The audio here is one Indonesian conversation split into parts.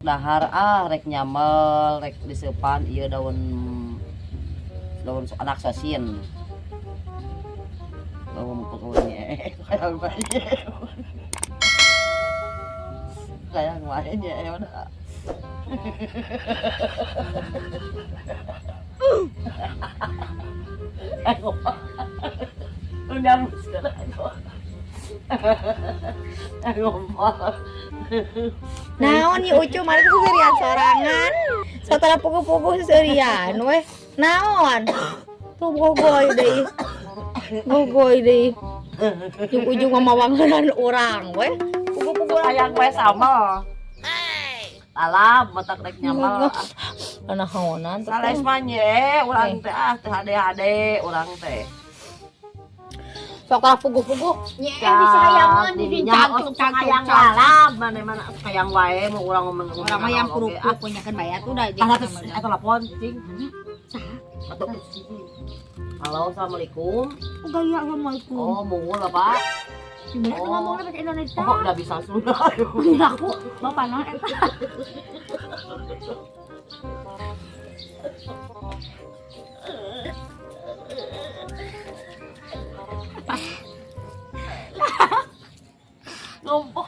dahar rek nyamel rek disepan ieu daun anak sosin daun pokoknya kayak mainnya ya udah udah naon ieu ucu mari seserian sorangan setelah pugu-pugu seserian weh naon tuh gogoy deui ujung-ujung ngamawangan orang weh pugu-pugu sayang we sama alam matak rek nyamal naonan teh sales manye urang teh teh hade-hade urang teh sok lah pugu-pugu nyeh Ya, disayangan didinya sayang alam mana-mana sayang wae mau urang ngomong orang mah yang kuruk-kuruk punya kan bayar tuh udah eta telepon cing atau halo assalamualaikum udah ya assalamualaikum oh mungul Bapak sebenarnya ngomongnya bahasa Indonesia kok udah bisa Sunda aku bapak non eta ngomong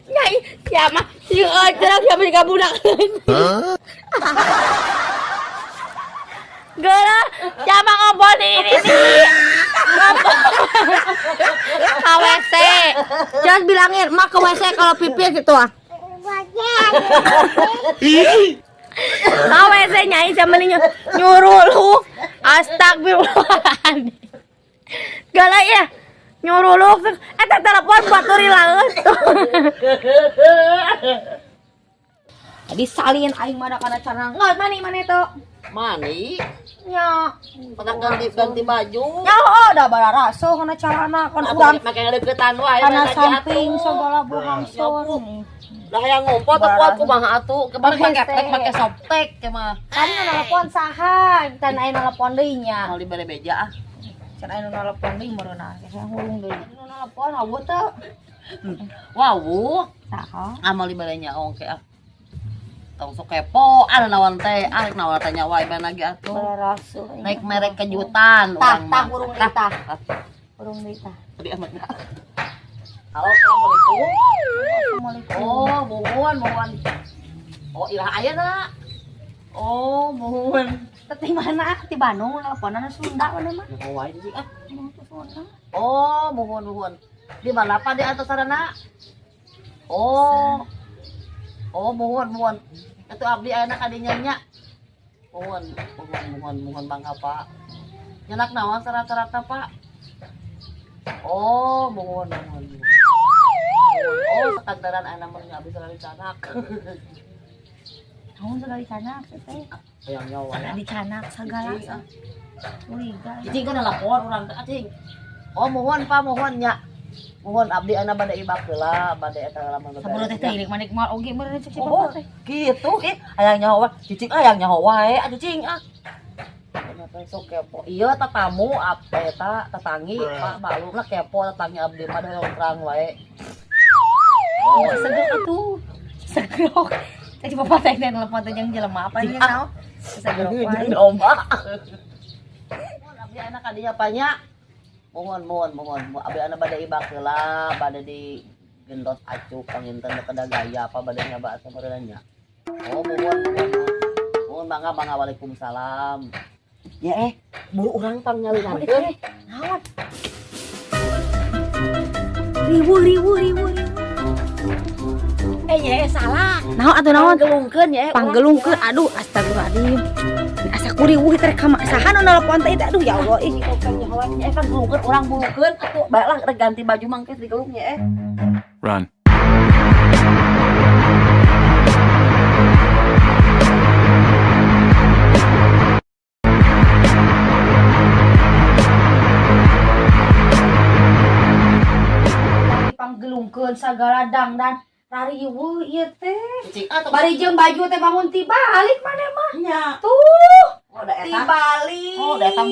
nyai siapa sih cerang siapa di kabudak Gila, siapa ngobrol di ini nih? Ke WC. Jangan bilangin, mak ke WC kalau pipis gitu ah. Ke WC nyai sama nyuruh lu. Astagfirullahaladzim. Gila ya, nyuruh lu. Telepon buat turi laut. Disalin aing mana kana cara nggak mana itu mani nya pernah ganti baju nya udah bara raso kana carana kan urang make ngadeukeutan wae kana samping segala buhangsur lah yang ngumpul teh kuat kumaha atuh kemarin make softtek ke mah kan nelpon saha tan aya nelpon deui nya mau dibere beja ah can aya nelpon deui meureuna saya ngurung deui nelpon awu teh wow saha amal diberenya ongke ah tong sok kepo ada nawan teh arek nawan tanya wae ban lagi atuh bara raso naik merek kejutan urang tah urung deui tah urung deui tah tadi amat halo assalamualaikum assalamualaikum oh mohon oh ilah ayeuna oh mohon di mana di Bandung nelponan Sunda mana mah oh wae sih ah oh mohon di mana apa di atas sarana oh mohon itu abdi ayeuna ka dinya nya mohon bangga Pak nyenak naon syarat-syaratna Pak oh mohon oh sekantaran ayeuna mah abdi salari canak naon segala canak teh hayang nyawa ada di canak segala cicing kan nelpon urang teh cicing oh mohon Pak mohon nya mohon abdi ayeuna bade ibak heula bade eta lamun sabaraha teh teh ieu manik mal oge bener cek si oh bapak teh gitu hayang nyawa cicing hayang nyawa wae cicing kenapa sok kepo ieu tatamu apa eta tetanggi Pak baluna kepo tetanggi abdi mah da urang wae oh seger atuh segrok cek si bapak teh nelpon teh jeung jelema apa ieu naon segrok wae domba abdi ayeuna ka dinya panya mohon abdi ayeuna bade ibak heula bade di gendot acuk panginten kada gaya apa bade nyaba sameureunya oh mohon bangga waalaikumsalam ya buru urang pang nyalirankeun naon ribu ya salah naon atuh naon gelungkeun ya panggelungkeun aduh astagfirullahaladzim asa kuriwuh teh ka saha nu nelpon teh aduh ya Allah ih kan gelungkeun urang bulukeun atuh bae lah rek ganti baju mangke digelungnya Run. panggelungkeun sagala dangdan rariweuh ieu teh cicing atuh bari jeung baju teh bangun ti balik maneh mah nya tuh Oh, da eta. Dibalik. Oh, da eta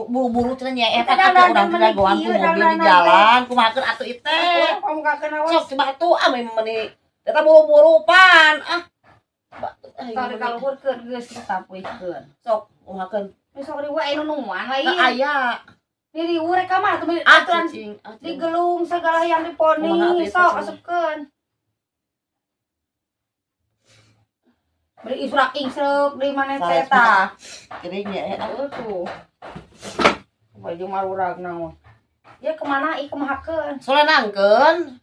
buru-buru cenah nya eta Eta atuh urang dandan teh goan ku meuni kieu, mobil di dandan jalan kumahakeun atuh ieu teh. Kamu kakeun awas. Sok coba atuh ame meuni. Eta buru-buru pan. Ah. Kali kaluhurkeun geus kita puikeun. Sok kumahakeun. Besok di wae anu nuan lain. Teu aya. Di urek ka mana tuh Aturan aturan digelung segala yang diponi Kumaha atuh sok eta, asupkeun. Beri isurak ingsruk di mana teh tah. Kering ya. Tuh. Baju marurag naon. Ya kemana i kemahakeun? Soalnya nangkeun.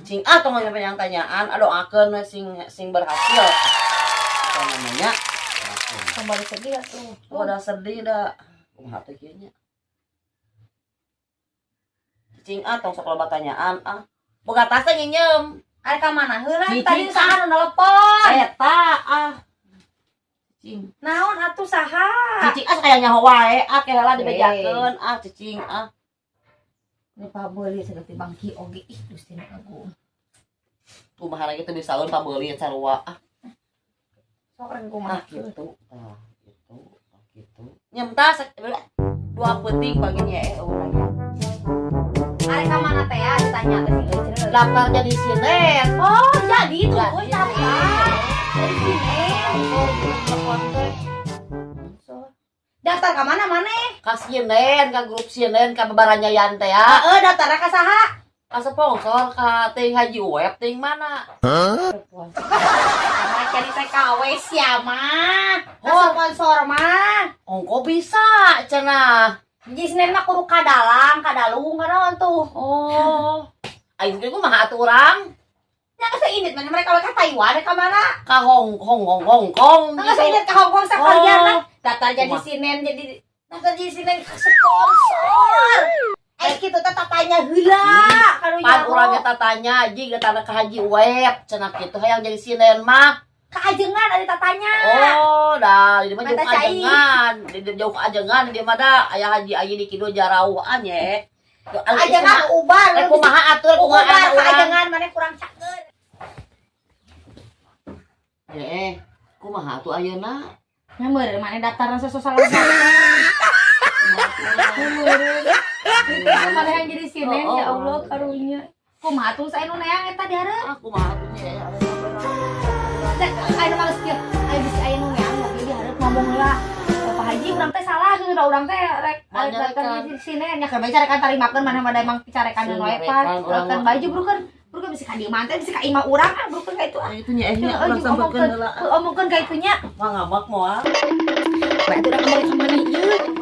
Cing tong tanyaan adoakeun sing berhasil. Apa namanya? Kembali sedih atuh. Udah sedih dah. Kumaha teh kieu nya. Cing tong sok loba tanyaan boga tas teh nginjem. Ari ka mana heula Cicing, tadi saha nu nelpon? Eta Cing. Naon atuh saha? Cicing aya nyaho wae heula dibejakeun cicing Ini pabeuli saged bangki oge ih Gusti Agung. kumaha lagi teh disaeun pabeuli sarua Sok reng kumaha gitu. Gitu. Nyem tas 2 peuting baginya urang. Ari ka mana teh ya ditanya teh si Ece. Daftar jadi sinen. Oh, jadi tuh Jadi. euy daftar. Dari sini. Daftar ka mana maneh? Ka sinen, ka grup sinen, ka babaranyayan teh ya. Heeh, daftarna ka saha? Ka sponsor ka teuing haji web teuing mana? Mana jadi TKW sia mah. Oh. Sponsor mah. Ongko bisa cenah. Jadi Senin mah kudu kadalang, kadalung, kadaon tuh. Oh. Aing teh kumaha atuh urang? Nya geus init mana mereka ka Taiwan ka mana? Ka Hong Kong Geus init ka Hong Kong sakalian lah. Daftar jadi Kumaha? Senin jadi daftar jadi Senin ka sponsor. Kitu teh tatanya heula kanu Pan urang eta tanya jing datang ka haji web cenah kitu hayang jadi sinen mah. Kaajengan ada tatanya. Oh, dah di mah jauh Mata ka cai. ajengan, di jauh ka ajengan di mah da aya haji ayi di kidu jarauan ye. Ajengan ubar. Rek kumaha atur Ubar kumaha urang. kaajengan mana kurang cakeun. Kumaha atuh ayeuna? Nya meureun mana daftaran sosial mana yang jadi sinen Oh, oh, ya Allah karunya. Kumaha tuh saya nu neang eta dihareup. Kumaha atuh nya? Ayo mah geus kieu. Ayo bisa aya nu neang mobil dihareup ngomong heula. Pak Haji urang teh salah geus da urang teh rek daftar di sinen nya keur carekan tarimakeun mana mah emang carekan nu wae pan. Urang baju burukan bisa ka dieu mah teh bisa ka imah urang burukan ka itu Itu nya urang sampekeun heula. omongkeun ka itunya. Mah ngambak moal. Bae urang kembali ka mana ieu?